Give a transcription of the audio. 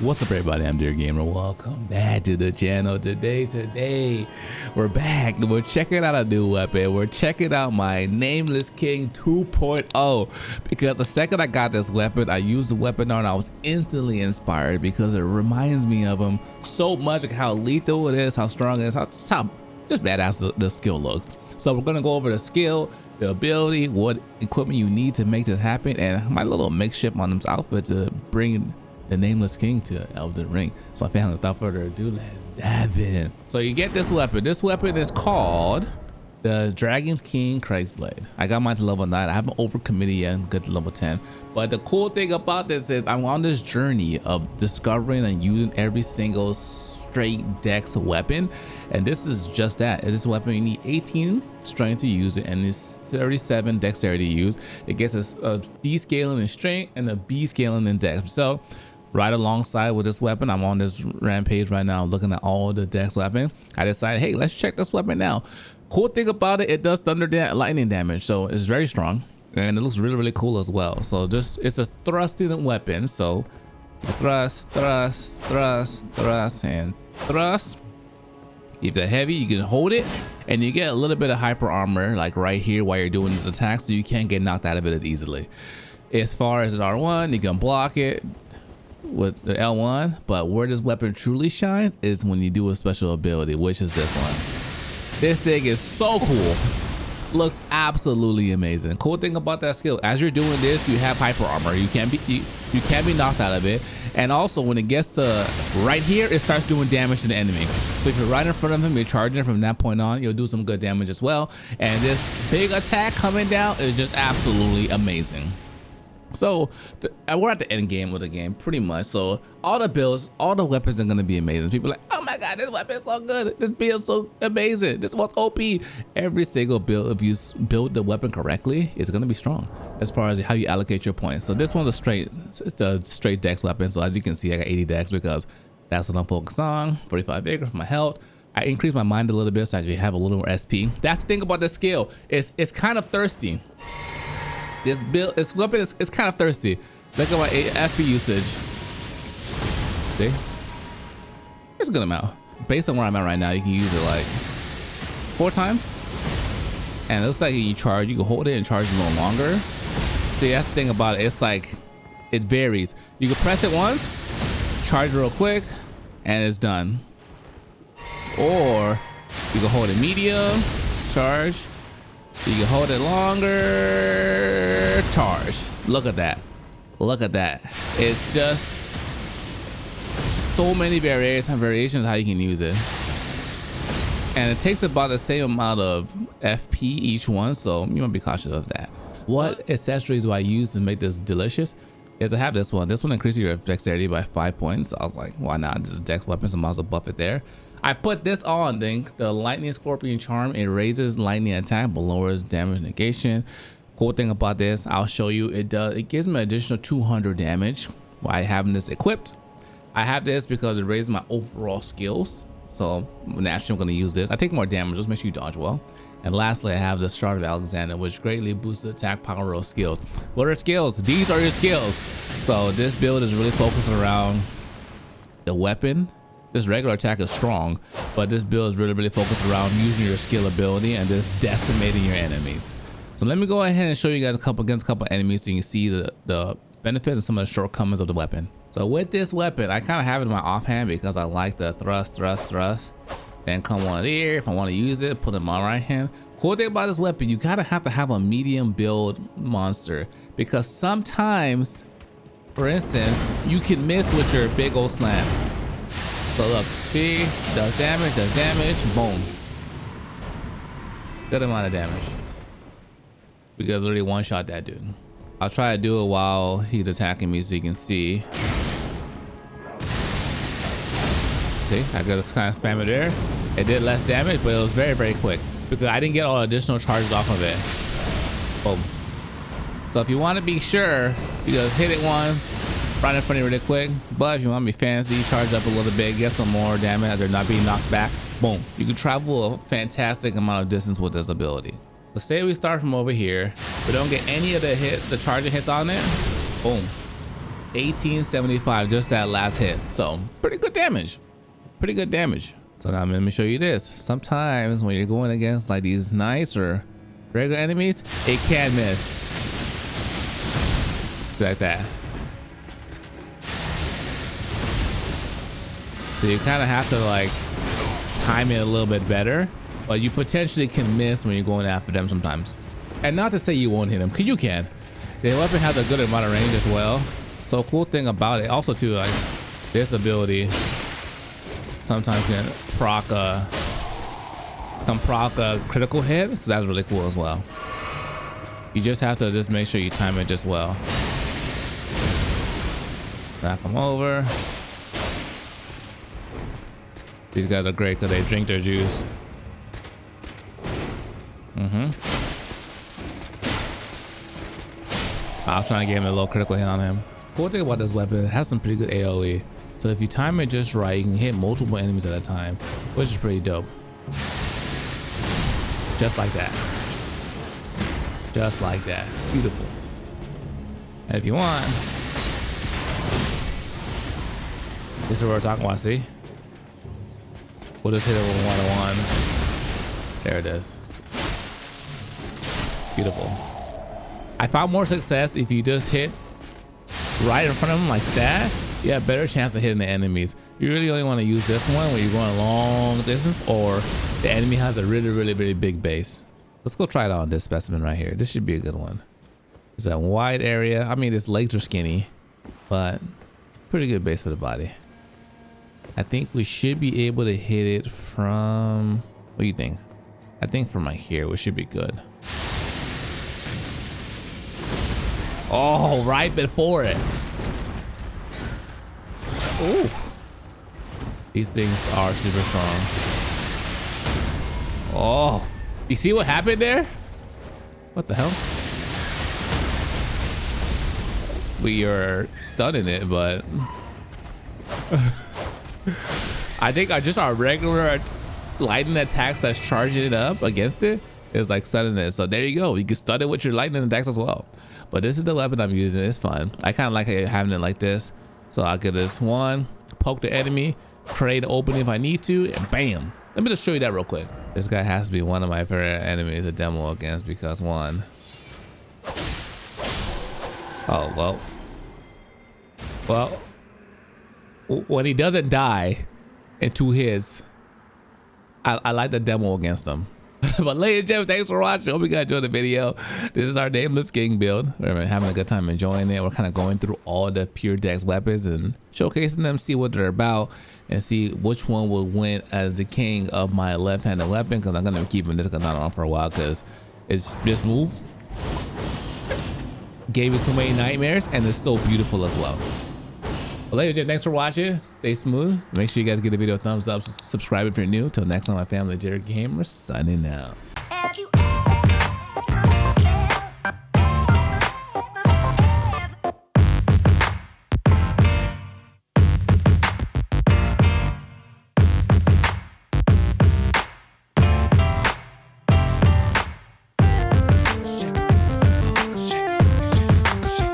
What's up, everybody? I'm Dear Gamer. Welcome back to the channel. Today we're back. We're checking out a new weapon. We're checking out my Nameless King 2.0 because the second I got this weapon, I used the weapon and I was instantly inspired because it reminds me of him so much, like how lethal it is, how strong it is, how just badass the skill looks. So we're gonna go over the skill, the ability, what equipment you need to make this happen, and my little makeshift on this outfit to bring the Nameless King to Elden Ring. So family, without further ado, let's dive in. So you get this weapon. This weapon is called the Dragon's King Cragblade. I got mine to level 9. I haven't overcommitted yet and get to level 10. But the cool thing about this is I'm on this journey of discovering and using every single straight dex weapon, and this is just that. This weapon you need 18 strength to use it, and it's 37 dexterity to use. It gets a D scaling in strength and a B scaling in dex. So right alongside with this weapon, I'm on this rampage right now looking at all the dex weapon. I decided, hey, let's check this weapon now. Cool thing about it, it does lightning damage, so it's very strong and it looks really cool as well. So just, it's a thrusting weapon, so thrust, and thrust. If they're heavy, you can hold it and you get a little bit of hyper armor like right here while you're doing this attack, so you can't get knocked out of it as easily. As far as R1, you can block it with the L1, but where this weapon truly shines is when you do a special ability, which is this one. This thing is so cool. Looks absolutely amazing. Cool thing about that skill, as you're doing this, you have hyper armor. You can't be knocked out of it. And also when it gets to right here, it starts doing damage to the enemy. So if you're right in front of him, you're charging from that point on, you'll do some good damage as well. And this big attack coming down is just absolutely amazing. So we're at the end game with the game pretty much. So all the builds, all the weapons are gonna be amazing. People are like, oh my god, this weapon is so good, this build is so amazing, this one's OP. Every single build, if you build the weapon correctly, is gonna be strong as far as how you allocate your points. So this one's a straight dex weapon. So as you can see, I got 80 dex because that's what I'm focused on. 45 vigor for my health. I increased my mind a little bit so I can have a little more SP. That's the thing about this skill, it's kind of thirsty. This weapon is kind of thirsty. Look at my FP usage. See? It's a good amount. Based on where I'm at right now, you can use it like 4 times. And it looks like you charge, you can hold it and charge a little longer. See, that's the thing about it. It's like, it varies. You can press it once, charge real quick, and it's done. Or you can hold it medium, charge. You can hold it longer, charge. Look at that. Look at that. It's just so many variations how you can use it. And it takes about the same amount of FP each one, so you want to be cautious of that. What accessories do I use to make this delicious? Is I have this one. This one increases your dexterity by 5 points. So I was like, why not? This is dex weapon, so I might as well buff it there. I put this on, the Lightning Scorpion Charm. It raises lightning attack but lowers damage negation. Cool thing about this, I'll show you, it gives me an additional 200 damage while having this equipped. I have this because it raises my overall skills, so naturally I'm going to use this. I take more damage, just make sure you dodge well. And lastly, I have the Shard of Alexander, which greatly boosts the attack power of skills. What are skills? These are your skills. So this build is really focused around the weapon. This regular attack is strong, but this build is really focused around using your skill ability and just decimating your enemies. So let me go ahead and show you guys against a couple enemies so you can see the benefits and some of the shortcomings of the weapon. So with this weapon, I kind of have it in my offhand because I like the thrust. Then come one here. If I want to use it, put it in my right hand. Cool thing about this weapon, you gotta have to have a medium build monster because sometimes, for instance, you can miss with your big old slam. So look, see, does damage, boom. Good amount of damage. Because already one-shot that dude. I'll try to do it while he's attacking me so you can see. See, I got to kind of spam it there. It did less damage, but it was very quick. Because I didn't get all additional charges off of it. Boom. So if you want to be sure, you just hit it once. Right in front of you really quick, but if you want to be fancy, charge up a little bit, get some more damage as they're not being knocked back, boom. You can travel a fantastic amount of distance with this ability. Let's say we start from over here, we don't get any of the charging hits on it, boom. 1875, just that last hit. So pretty good damage. Pretty good damage. So now let me show you this. Sometimes when you're going against like these knights or regular enemies, it can miss. It's like that. So you kind of have to like time it a little bit better, but you potentially can miss when you're going after them sometimes. And not to say you won't hit them, because you can. The weapon has a good amount of range as well. So a cool thing about it also too, like this ability sometimes can proc a critical hit, so that's really cool as well. You just have to just make sure you time it just well. Knock them over. These guys are great because they drink their juice. I was trying to get him a little critical hit on him. Cool thing about this weapon, it has some pretty good AoE. So if you time it just right, you can hit multiple enemies at a time, which is pretty dope. Just like that. Just like that. Beautiful. And if you want, this is what we're talking about, see? We'll just hit it with 1-on-1. There it is. Beautiful. I found more success if you just hit right in front of them like that. You have a better chance of hitting the enemies. You really only want to use this one when you're going a long distance or the enemy has a really big base. Let's go try it on this specimen right here. This should be a good one. It's a wide area. I mean, his legs are skinny, but pretty good base for the body. I think we should be able to hit it from, what do you think? I think from right here, we should be good. Oh, right before it. Ooh. These things are super strong. Oh, you see what happened there? What the hell? We are stunning it, but I think just our regular lightning attacks that's charging it up against it is like stunning it. So there you go. You can stun it with your lightning attacks as well. But this is the weapon I'm using. It's fun. I kind of like having it like this. So I'll get this one, poke the enemy, create an opening if I need to, and bam. Let me just show you that real quick. This guy has to be one of my favorite enemies to demo against because one. Oh, well. Well, when he doesn't die in 2 hits, I like the demo against him. But ladies and gentlemen, thanks for watching. Hope you guys enjoyed the video. This is our Nameless King build. We're having a good time enjoying it. We're kind of going through all the pure dex weapons and showcasing them, see what they're about, and see which one will win as the king of my left-handed weapon, because I'm going to be keeping this katana on for a while because it's this move gave me so many nightmares and it's so beautiful as well. Well, ladies and gentlemen, thanks for watching. Stay smooth. Make sure you guys give the video a thumbs up. Subscribe if you're new. Till next time, my family, Jared Gamer, signing out.